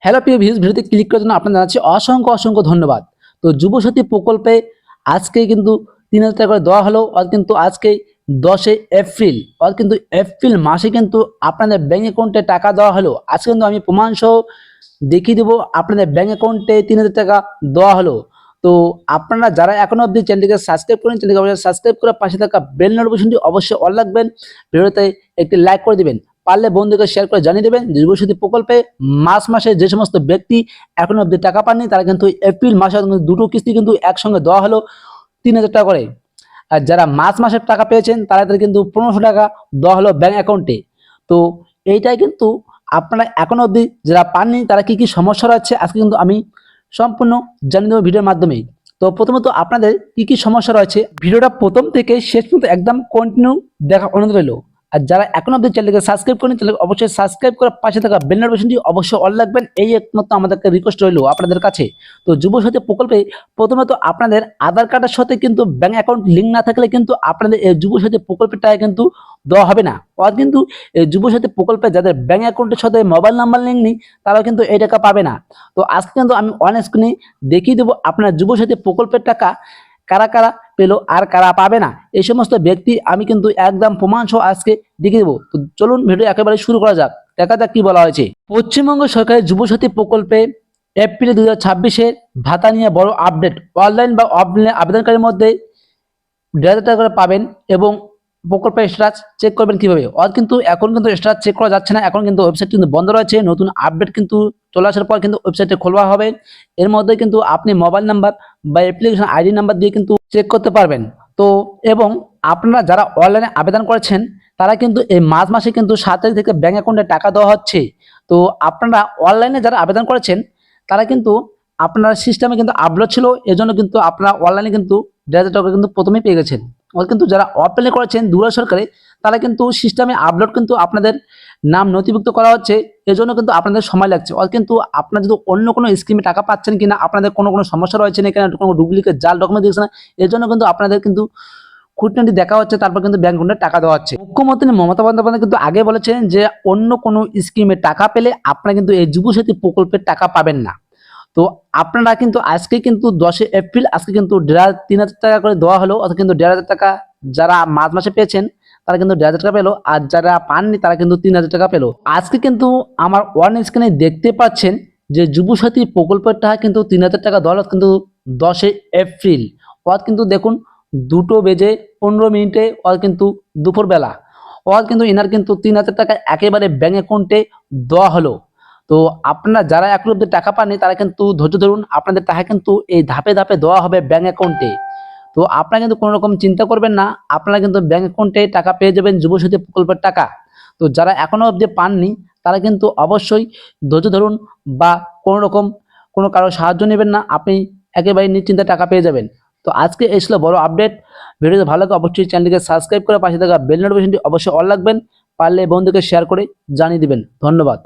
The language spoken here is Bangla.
হ্যালো প্রিয় ভিউজ, ভিডিওতে ক্লিক করার জন্য আপনাদের জানাচ্ছি অসংখ্য অসংখ্য ধন্যবাদ। তো যুবসাথী প্রকল্পে আজকে কিন্তু ৩,০০০ টাকা করে দেওয়া হলো। আর কিন্তু আজকে ১০ এপ্রিল, আর কিন্তু এপ্রিল মাসে কিন্তু আপনাদের ব্যাঙ্ক অ্যাকাউন্টে টাকা দেওয়া হলো। আজকে কিন্তু আমি প্রমাণ সহ দেখিয়ে দেবো আপনাদের ব্যাঙ্ক অ্যাকাউন্টে ৩,০০০ টাকা দেওয়া হলো। তো আপনারা যারা এখনো অবধি চ্যানেলটিকে সাবস্ক্রাইব করেন, চ্যানেলটিকে অবশ্যই সাবস্ক্রাইব করে পাশে থাকা বেল নোটিফিকেশনটি অবশ্যই অল রাখবেন। ভিডিওতে একটি লাইক করে দিবেন, পারলে বন্ধুকে শেয়ার করে জানিয়ে দেবেন যে যুবসাথী প্রকল্পে মাসে যে সমস্ত ব্যক্তি এখনো অবধি টাকা পাননি তারা কিন্তু এপ্রিল মাসে দুটো কিস্তি কিন্তু একসঙ্গে দেওয়া হলো ৩,০০০ টাকা করে। আর যারা মাসের টাকা পেয়েছেন তাদের কিন্তু ১৫০০ টাকা দেওয়া হলো ব্যাঙ্ক অ্যাকাউন্টে। তো এইটাই কিন্তু আপনারা এখনো অবধি যারা পাননি তারা কি কি সমস্যা রয়েছে আজকে কিন্তু আমি সম্পূর্ণ জানিয়ে দেবো ভিডিওর মাধ্যমে। তো প্রথমত আপনাদের কি কি সমস্যা রয়েছে ভিডিওটা প্রথম থেকে শেষ পর্যন্ত একদম কন্টিনিউ দেখা অনুরোধ রইল। আর যারা এখন অবধি চ্যানেলকে সাবস্ক্রাইব করেন তাহলে অবশ্যই সাবস্ক্রাইব করে পাশে থাকা বেল নোটিফিকেশনটি অবশ্যই অল রাখবেন। এই একমাত্র আমাদেরকে রিকোয়েস্ট রইল আপনাদের কাছে। তো যুবসাথী প্রকল্পে প্রথমত আপনাদের আধার কার্ডের সাথে কিন্তু ব্যাঙ্ক অ্যাকাউন্ট লিঙ্ক না থাকলে কিন্তু আপনাদের এই যুবসাথী প্রকল্পের টাকা কিন্তু দেওয়া হবে না। আর কিন্তু এই যুবসাথী প্রকল্পে যাদের ব্যাঙ্ক অ্যাকাউন্টের সাথে মোবাইল নাম্বার লিঙ্ক নেই তারাও কিন্তু এই টাকা পাবে না। তো আজকে কিন্তু আমি অন স্ক্রিনে দেখিয়ে দেবো আপনার যুবসাথী প্রকল্পের টাকা কারা কারা পেলো আর কারা পাবে না। এই সমস্ত ব্যক্তি আমি কিন্তু একদম প্রমাণ সহ আজকে দেখিয়ে দেবো। তো চলুন ভিডিও একেবারে শুরু করা যাক, দেখা যাক কি বলা হয়েছে। পশ্চিমবঙ্গ সরকারের যুবসাথী প্রকল্পে এপ্রিল ২০২৬-এর ভাতা নিয়ে বড় আপডেট। অনলাইন বা অফলাইনে আবেদনকারীর মধ্যে ১,৫০০ টাকা করে পাবেন এবং প্রকল্পের স্ট্যাটাস চেক করবেন কিভাবে। আর কিন্তু এখন কিন্তু স্ট্যাটাস চেক করা যাচ্ছে না, এখন কিন্তু ওয়েবসাইট কিন্তু বন্ধ রয়েছে। নতুন আপডেট কিন্তু চলে আসার পর কিন্তু ওয়েবসাইটে খোলা হবে। এর মধ্যে কিন্তু আপনি মোবাইল নাম্বার বা অ্যাপ্লিকেশন আইডি নাম্বার দিয়ে কিন্তু চেক করতে পারবেন। তো এবং আপনারা যারা অনলাইনে আবেদন করেছেন তারা কিন্তু এই মাসে কিন্তু ৭ তারিখ থেকে ব্যাঙ্ক অ্যাকাউন্টে টাকা দেওয়া হচ্ছে। তো আপনারা অনলাইনে যারা আবেদন করেছেন তারা কিন্তু আপনার সিস্টেমে কিন্তু আপলোড ছিল, এজন্য কিন্তু আপনারা অনলাইনে কিন্তু ১,৫০০ টাকা কিন্তু প্রথমেই পেয়ে গেছেন। আর কিন্তু যারা অফলাইনে করেছেন দুয়ারে সরকারে তারা কিন্তু সিস্টেমে আপলোড কিন্তু আপনাদের নাম নথিভুক্ত করা হচ্ছে, এজন্য কিন্তু আপনাদের সময় লাগছে। আর কিন্তু আপনারা যদি অন্য কোনো স্কিমে টাকা পাচ্ছেন কিনা, আপনাদের কোনো সমস্যা রয়েছে না কিনা, কোনো ডুপ্লিকেট জাল ডকুমেন্ট দিয়েছে না, এর জন্য কিন্তু আপনাদের কিন্তু খুঁটিনাটি দেখা হচ্ছে, তারপর কিন্তু ব্যাংক অ্যাকাউন্টে টাকা দেওয়া হচ্ছে। মুখ্যমন্ত্রী মমতা বন্দ্যোপাধ্যায় কিন্তু আগে বলেছেন যে অন্য কোনো স্কিমে টাকা পেলে আপনারা কিন্তু এই যুবসাথী প্রকল্পের টাকা পাবেন না। তো আপনারা কিন্তু আজকে কিন্তু ১০ এপ্রিল আজকে কিন্তু ৩,০০০ টাকা করে দেওয়া হলো। অর্থাৎ কিন্তু ১,৫০০ টাকা যারা মাসে পেয়েছেন তারা কিন্তু ১,৫০০ টাকা পেলো, আর যারা পাননি তারা কিন্তু ৩,০০০ টাকা পেলো। আজকে কিন্তু আমার ওয়ান স্ক্রিনে দেখতে পাচ্ছেন যে যুবসাথী প্রকল্পের টাকা কিন্তু ৩,০০০ টাকা দেওয়া হলো কিন্তু ১০ এপ্রিল। অর্থাৎ কিন্তু দেখুন ২:১৫ ওর কিন্তু দুপুরবেলা ওর কিন্তু এনার কিন্তু ৩,০০০ টাকা একেবারে ব্যাঙ্ক অ্যাকাউন্টে দেওয়া হলো। তো আপনারা যারা এখন অব্দি টাকা পাননি তারা কিন্তু ধৈর্য ধরুন, আপনাদের টাকা কিন্তু এই ধাপে ধাপে দেওয়া হবে ব্যাঙ্ক অ্যাকাউন্টে। তো আপনারা কিন্তু কোনো রকম চিন্তা করবেন না, আপনারা কিন্তু ব্যাঙ্ক অ্যাকাউন্টে টাকা পেয়ে যাবেন যুবসাথী প্রকল্পের টাকা। তো যারা এখনো অবধি পাননি তারা কিন্তু অবশ্যই ধৈর্য ধরুন বা কোনো রকম কোনো কারো সাহায্য নেবেন না, আপনি একেবারে নিশ্চিন্তে টাকা পেয়ে যাবেন। তো আজকে এই ছিল বড় আপডেট। ভিডিওতে ভালো লাগে অবশ্যই চ্যানেলটিকে সাবস্ক্রাইব করে পাশে থাকা বেল নোটিফিকেশনটি অবশ্যই অল রাখবেন, পারলে বন্ধুকে শেয়ার করে জানিয়ে দিবেন। ধন্যবাদ।